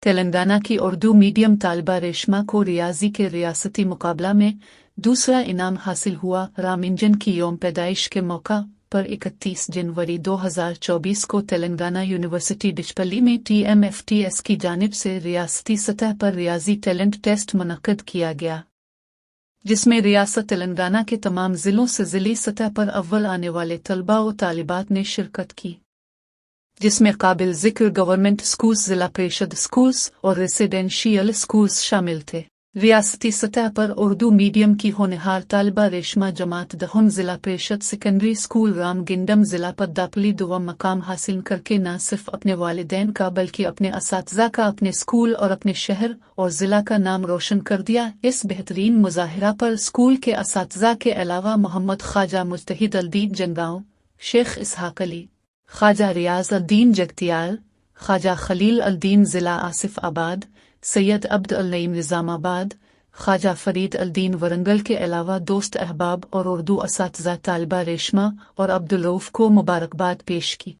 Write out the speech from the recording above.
تلنگانہ کی اردو میڈیم طالبہ ریشمہ کو ریاضی کے ریاستی مقابلہ میں دوسرا انعام حاصل ہوا۔ رام انجن کی یوم پیدائش کے موقع پر 31 جنوری 2024 کو تلنگانہ یونیورسٹی ڈچپلی میں TMFTS کی جانب سے ریاستی سطح پر ریاضی ٹیلنٹ ٹیسٹ منعقد کیا گیا، جس میں ریاست تلنگانہ کے تمام ضلعوں سے ضلعی سطح پر اول آنے والے طلباء و طالبات نے شرکت کی، جس میں قابل ذکر گورنمنٹ اسکولز، ضلع پریشد اسکولز اور ریسیڈینشیل اسکولز شامل تھے۔ ریاستی سطح پر اردو میڈیم کی ہونہار طالبہ ریشمہ جماعت دہم ضلع پریشد سیکنڈری اسکول رام گنڈم ضلع پداپلی دوم مقام حاصل کرکے نہ صرف اپنے والدین کا بلکہ اپنے اساتذہ کا، اپنے اسکول اور اپنے شہر اور ضلع کا نام روشن کر دیا۔ اس بہترین مظاہرہ پر اسکول کے اساتذہ کے علاوہ محمد خواجہ مجتہد الدین جنگاؤں، شیخ اسحاق علی، خواجہ ریاض الدین جگتیال، خواجہ خلیل الدین ضلع آصف آباد، سید عبد النعیم نظام آباد، خواجہ فرید الدین ورنگل کے علاوہ دوست احباب اور اردو اساتذہ طالبہ ریشمہ اور عبدالرؤف کو مبارکباد پیش کی۔